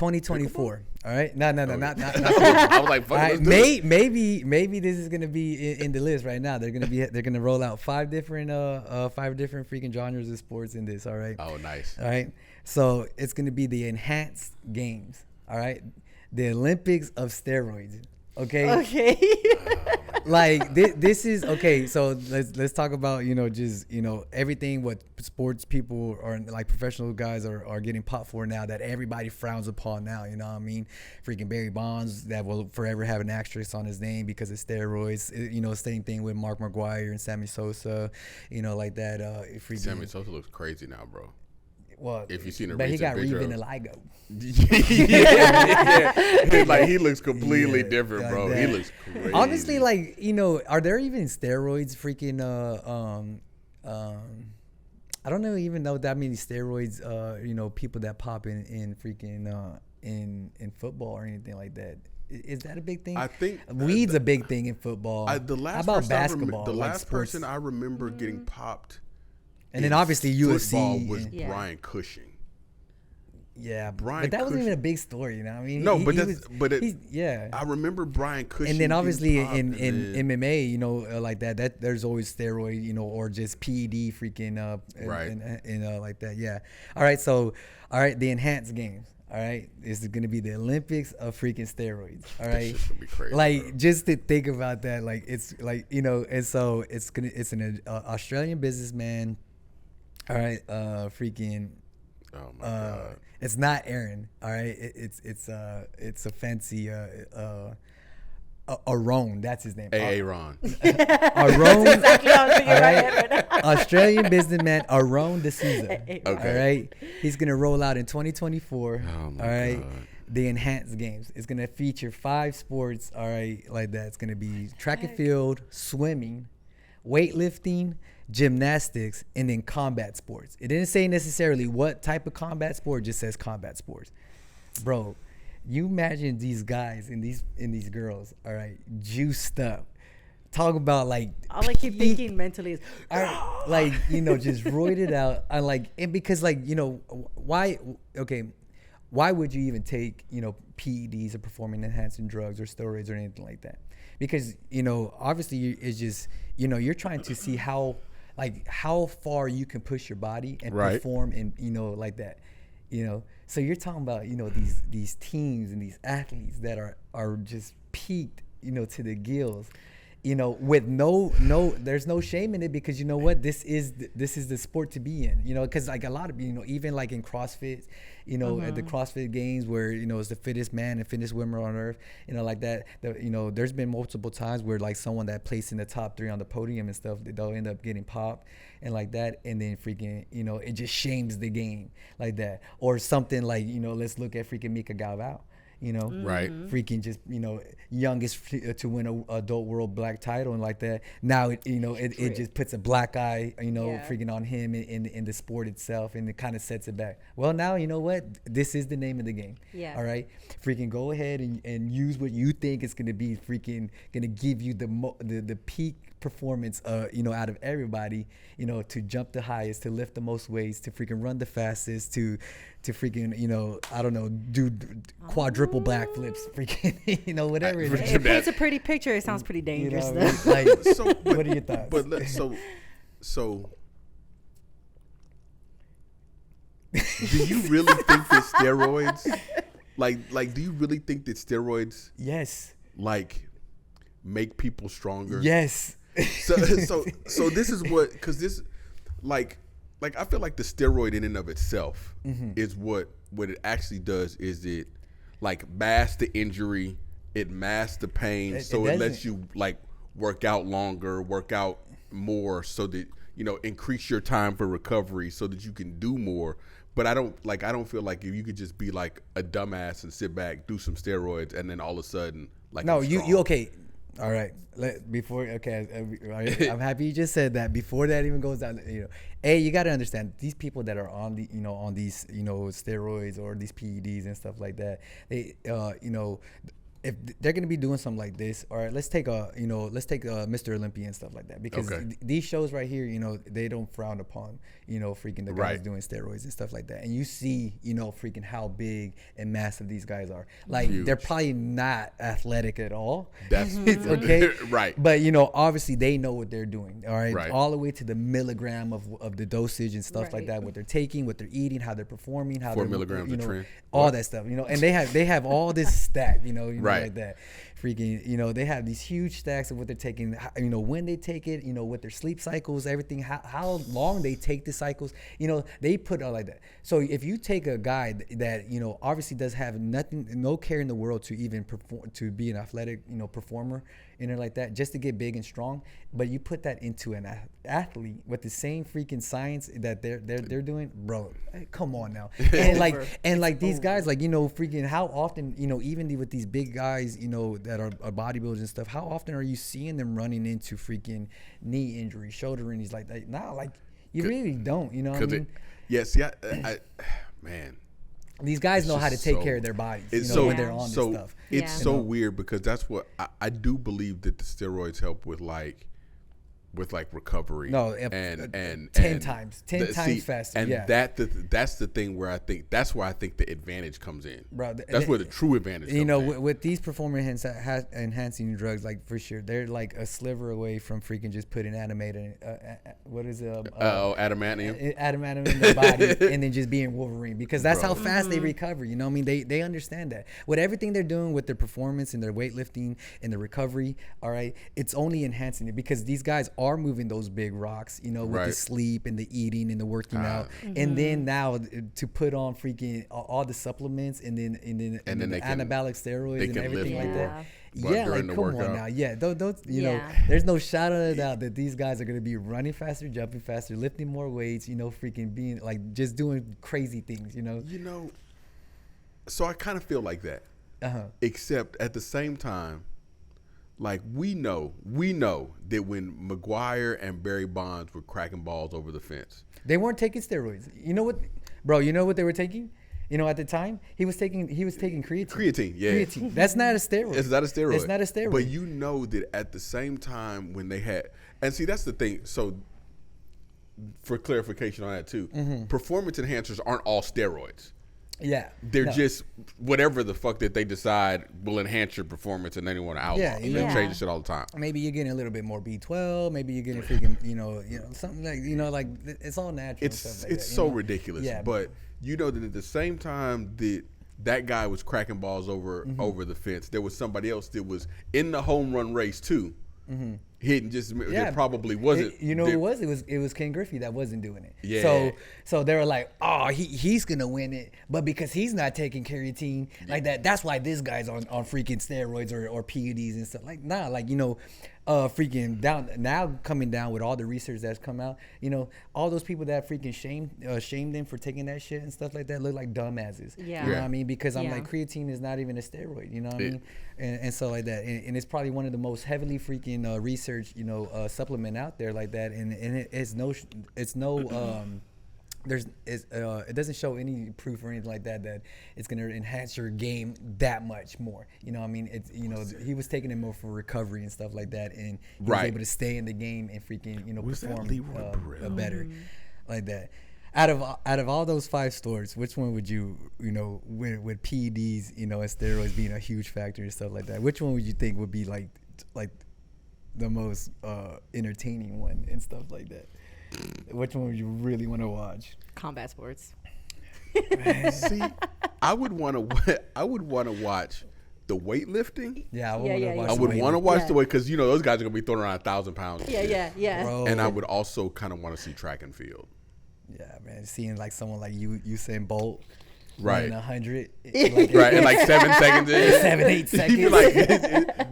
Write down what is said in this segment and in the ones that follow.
2024. All right, no, not. I was like, fuck, All right, let's do it. maybe this is gonna be in the list right now. They're gonna roll out five different freaking genres of sports in this. All right. Oh, nice. All right. So it's gonna be the Enhanced Games. All right, the Olympics of steroids. Okay. Like this is okay. So let's talk about just everything what sports people or like professional guys are getting popped for now that everybody frowns upon now. You know what I mean? Freaking Barry Bonds that will forever have an asterisk on his name because of steroids. Same thing with Mark McGwire and Sammy Sosa. Like that. Sammy Sosa looks crazy now, bro. Well, if you've seen a but he got picture revitiligo. yeah. Like he looks completely different, bro. That. He looks crazy. Honestly, like are there even steroids? Freaking I don't even know that many steroids. People that pop in freaking in football or anything like that. Is that a big thing? I think weed's a big thing in football. How about basketball? The last person I remember getting popped. And then obviously UFC was Brian Cushing. Yeah, Brian. But that wasn't even a big story, you know. I mean, no, yeah. I remember Brian Cushing. And then obviously in MMA, like that there's always steroid, or just PED freaking right, and like that. Yeah. All right, the Enhanced Games. All right, this is gonna be the Olympics of freaking steroids. All right, this gonna be crazy, like bro. Just to think about that, like it's like and so it's an Australian businessman. All right, freaking. Oh my God. It's not Aaron. All right, it's a fancy Aaron. That's his name. Aaron. Aaron. Exactly how right? Australian businessman Aaron D'Souza. Okay. All right, he's gonna roll out in 2024. Oh my all right. God. The Enhanced Games. It's gonna feature 5 sports. All right, like that. It's gonna be track and field, swimming, weightlifting, gymnastics, and then combat sports. It didn't say necessarily what type of combat sport, it just says combat sports. Bro, you imagine these guys and these girls, all right, juiced up. Talk about like all I keep thinking mentally is like, just roided out. And because why would you even take, PEDs or performance enhancing drugs or steroids or anything like that? Because, obviously it's just, you're trying to see how far you can push your body and perform and, like that, So you're talking about, these teams and these athletes that are just peaked, to the gills, with there's no shame in it because you know what, this is the sport to be in, because like a lot of, even like in CrossFit, at the CrossFit Games where, it's the fittest man and fittest women on earth, like that, there's been multiple times where like someone that placed in the top 3 on the podium and stuff, they'll end up getting popped and like that. And then freaking, it just shames the game like that. Or something like, let's look at freaking Mika Galvao. Right. Freaking just, youngest to win a adult world black title and like that. Now it just puts a black eye, freaking on him in the sport itself, and it kind of sets it back. Well, now you know what? This is the name of the game. Yeah. All right. Freaking go ahead and use what you think is gonna be freaking gonna give you the peak performance, out of everybody, to jump the highest, to lift the most weights, to freaking run the fastest, to freaking, I don't know, do quadruple backflips, freaking, whatever it is. It paints a pretty picture. It sounds pretty dangerous, though. Like, what are your thoughts? But so do you really think that steroids, like, do you really think that steroids, yes, like, make people stronger? Yes. So this is what, because this, like I feel like the steroid in and of itself is what it actually does is it like masks the injury, it masks the pain, so it lets you like work out longer, work out more, so that increase your time for recovery, so that you can do more. But I don't feel like if you could just be like a dumbass and sit back, do some steroids, and then all of a sudden like no, you okay. All right. I'm happy you just said that. Before that even goes down, you got to understand these people that are on the, on these, steroids or these PEDs and stuff like that. They, if they're gonna be doing something like this, all right, let's take Mr. Olympia and stuff like that, because these shows right here, they don't frown upon, freaking the guys doing steroids and stuff like that, and you see, freaking how big and massive these guys are. Like they're probably not athletic at all. That's okay, right. But obviously they know what they're doing. All right, all the way to the milligram of the dosage and stuff like that. What they're taking, what they're eating, how they're performing, how 4 they're milligrams of tren. All that stuff. And they have all this stack. Right. Like that. Freaking, they have these huge stacks of what they're taking, when they take it, what their sleep cycles, everything, how long they take the cycles, they put all like that. So if you take a guy that, obviously does have no care in the world to even perform, to be an athletic, performer in it like that, just to get big and strong, but you put that into an athlete with the same freaking science that they're doing, bro, come on now. And these guys, freaking how often, even with these big guys, that are bodybuilders and stuff, how often are you seeing them running into freaking knee injuries, shoulder injuries like that? Nah, you really don't, what I mean? Man. These guys know how to take care of their bodies, when they're on this stuff. It's so weird, because that's what I do believe that the steroids help with recovery. No, and 10 times faster. And that's the thing where I think the advantage comes in. Bro, that's where the true advantage comes in. With these performance enhancing drugs, for sure, they're like a sliver away from freaking just putting adamantium in their body and then just being Wolverine, because that's how fast they recover. I mean, they understand that with everything they're doing with their performance and their weightlifting and the recovery. All right, it's only enhancing it, because these guys are moving those big rocks, with the sleep and the eating and the working out, and then now to put on freaking all the supplements and then the anabolic steroids and everything like that. Come on now. There's no shadow of a doubt that these guys are going to be running faster, jumping faster, lifting more weights, freaking being just doing crazy things, So I kind of feel like that, except at the same time, we know that when McGuire and Barry Bonds were cracking balls over the fence, they weren't taking steroids. You know what, bro? You know what they were taking? At the time, he was taking creatine. Creatine, yeah. Creatine. That's not a steroid. It's not a steroid. It's not a steroid. But you know that at the same time when they had, and see, that's the thing. So for clarification on that too, performance enhancers aren't all steroids. Yeah, they're just whatever the fuck that they decide will enhance your performance, and then they want to outlaw. They change the shit all the time. Maybe you're getting a little bit more B12. Maybe you're getting freaking, something like it's all natural. It's so ridiculous. Yeah, but you know that at the same time that guy was cracking balls over the fence, there was somebody else that was in the home run race too. Hitting it probably wasn't. It was Ken Griffey that wasn't doing it. Yeah. So they were like, oh, he's gonna win it, but because he's not taking creatine like that, that's why this guy's on freaking steroids or PEDs and stuff. Freaking down now, coming down with all the research that's come out, all those people that freaking shamed them for taking that shit and stuff like that look like dumbasses. Yeah. You know what I mean? Because I'm like, creatine is not even a steroid. You know what I mean? And so like that, and it's probably one of the most heavily freaking researched supplement out there like that, and it doesn't show any proof or anything like that it's going to enhance your game that much more. You know what I mean? It's he was taking it more for recovery and stuff like that, and he was able to stay in the game and freaking perform better like that. Out of all those 5 stores, which one would you with PEDs and steroids being a huge factor and stuff like that, which one would you think would be like the most entertaining one and stuff like that? Which one would you really want to watch? Combat sports. See, I would want to watch the weightlifting. Yeah, I would want to watch the weight, because those guys are gonna be throwing around 1,000 pounds. Yeah. Bro. And I would also kind of want to see track and field. Yeah, man, seeing someone like Usain Bolt. Right, 100, right, in 7 seconds, 7-8 seconds. You'd be like,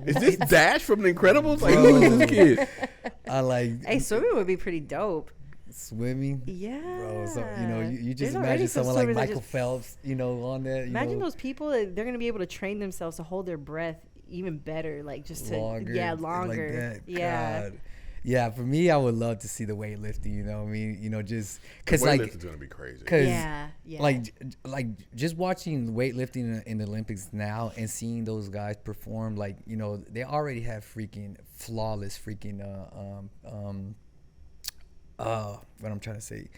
is this Dash from The Incredibles? Like, who is this kid? Hey, swimming would be pretty dope. Swimming, yeah, bro. So you just imagine someone like Michael Phelps, on that. Imagine those people that they're gonna be able to train themselves to hold their breath even better, longer. Like that. Yeah. God. Yeah, for me, I would love to see the weightlifting. You know what I mean? You know, just because like Weightlifting's gonna be crazy. Cause Yeah. like just watching weightlifting in the Olympics now and seeing those guys perform, like, you know, they already have freaking flawless freaking what I'm trying to say,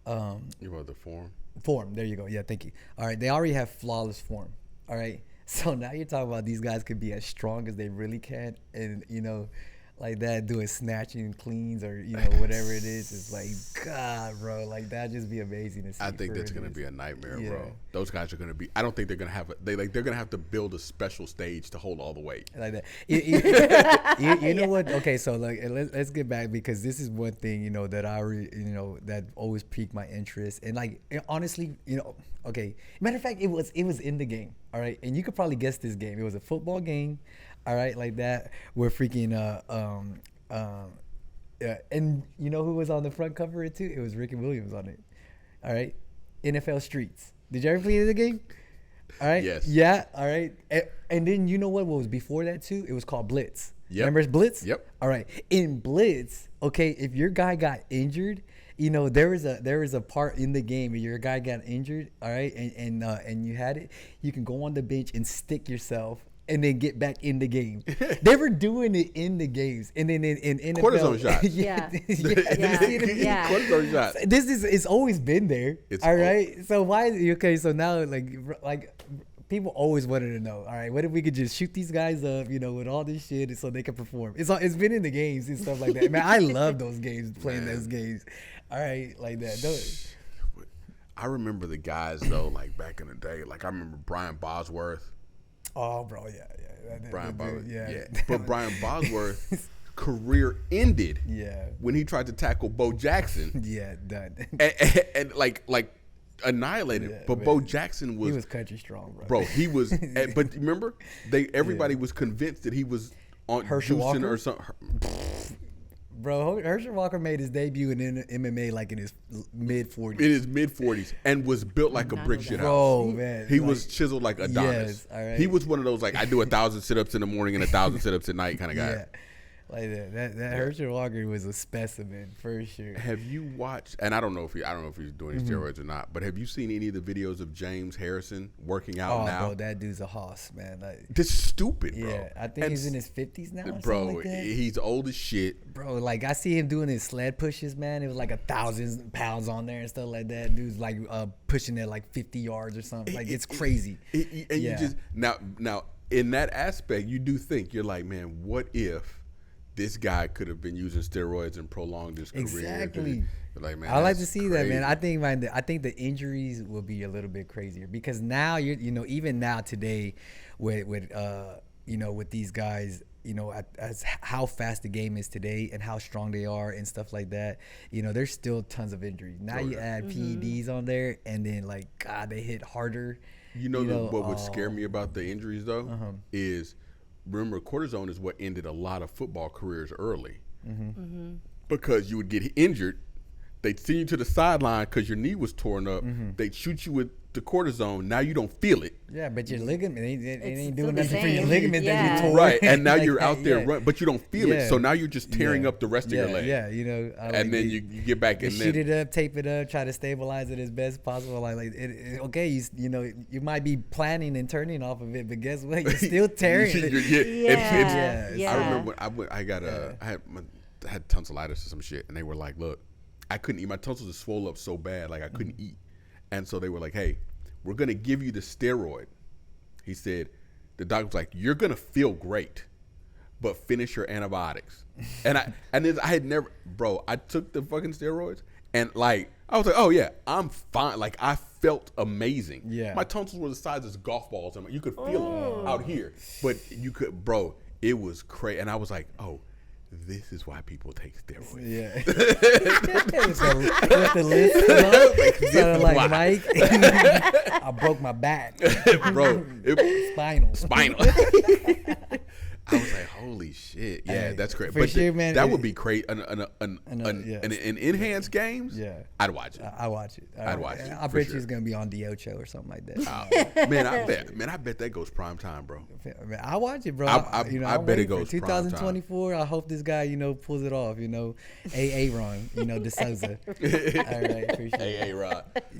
You want the form? form. There you go. Yeah, thank you. All right, they already have flawless form. All right, so now you're talking about these guys could be as strong as they really can, and you know, like that, doing snatching cleans or, you know, whatever it is. It's like, God, bro, like that'd just be amazing to see. I think for that's it gonna is. be a nightmare, Yeah. bro. Those guys are gonna be. I don't think they're gonna have. They're gonna have to build a special stage to hold all the weight. Like that. You know what? Okay, so like let's get back, because this is one thing, you know, that that always piqued my interest. And like, honestly, you know, okay. Matter of fact, it was in the game. All right, and you could probably guess this game. It was a football game. All right, like that. Where freaking and you know who was on the front cover of it too? It was Ricky Williams on it. All right, NFL Streets. Did you ever play the game? All right. Yes. Yeah. All right. And then you know what was before that too? It was called Blitz. Yep. Remember Blitz? Yep. All right. In Blitz, okay, if your guy got injured, you know, there was a part in the game where your guy got injured, all right, and you had it, you can go on the bench and stick yourself and then get back in the game. They were doing it in the games, and then in NFL, Cortisone shots. Yeah. yeah. Cortisone shots. It's always been there. It's all right. So why? Okay. So now like people always wanted to know. All right, what if we could just shoot these guys up, you know, with all this shit, so they can perform? It's been in the games and stuff like that. Man, I love those games, playing those games. All right, like that. I remember the guys though, like back in the day. Like I remember Brian Bosworth. Oh, bro, yeah. Brian Bosworth, yeah. But Brian Bosworth's career ended when he tried to tackle Bo Jackson. Yeah, done. And like annihilated. Yeah, but man. Bo Jackson He was country strong, bro. bro. He was. But remember, everybody was convinced that he was on Herschel juicing Walker? or something. Bro, Herschel Walker made his debut in MMA like in his mid-40s. In his mid-40s, and was built like a brick shit house. Bro, man. He was chiseled like Adonis. Yes, all right. He was one of those, like, I do 1,000 sit-ups in the morning and 1,000 sit-ups at night kind of guy. Yeah. Like that Herschel Walker was a specimen for sure. Have you watched? And I don't know if he's doing steroids or not. But have you seen any of the videos of James Harrison working out now? Bro, that dude's a hoss, man. Like, This is stupid, bro. yeah, I think he's in his 50s now. Or Bro, something like that. he's old as shit. Bro, like I see him doing his sled pushes, man. It was like 1,000 pounds on there and stuff like that. Dude's like pushing it like 50 yards or something. Like it's crazy. And you just now in that aspect, you do think you're like, man, what if this guy could have been using steroids and prolonged his career? Exactly. You're like, man, I like to that's see that, man. crazy. I think the injuries will be a little bit crazier, because now even now today with with these guys, you know, as how fast the game is today and how strong they are and stuff like that, you know, there's still tons of injuries. Now you add PEDs on there, and then like, God, they hit harder. What would scare me about the injuries though is, remember, cortisone is what ended a lot of football careers early. Because you would get injured, they'd send you to the sideline because your knee was torn up. They'd shoot you with the cortisone. Now you don't feel it. Yeah, but your ligament, it ain't still doing the nothing for your same. ligament that you tore. Right, and now Like you're that, out there yeah. running, but you don't feel it. Yeah. So now you're just tearing Yeah. up the rest of your leg. Yeah, you know. And then you get back you and shoot then it up, tape it up, try to stabilize it as best possible. Okay, you might be planning and turning off of it, but guess what? You're still tearing it. Yeah. I remember when I had tonsillitis or some shit, and they were like, look, I couldn't eat. My tonsils just swole up so bad, like I couldn't eat. And so they were like, hey, we're going to give you the steroid. He said, the doctor was like, you're going to feel great, but finish your antibiotics. And I had never, bro, I took the fucking steroids, and like, I was like, oh yeah, I'm fine. Like, I felt amazing. Yeah. My tonsils were the size of golf balls. You could feel them out here, but you could, bro, it was crazy. And I was like, oh, this is why people take steroids. Yeah. With the list, sounded like Mike. I broke my back. Bro, Spinal. I was like, holy shit. Yeah, Hey, that's great. for But sure, man, that it- would be great. An enhanced games? Yeah. I'd watch it. I watch it. I'd watch it, I for bet sure. you it's gonna be on Diocho or something like that. Man, I bet that goes prime time, bro. Man, I watch it, bro. I I'm bet it waiting for goes prime time. 2024. I hope this guy, pulls it off. AA Ron, DeSouza. All right, appreciate it. Hey, Rod.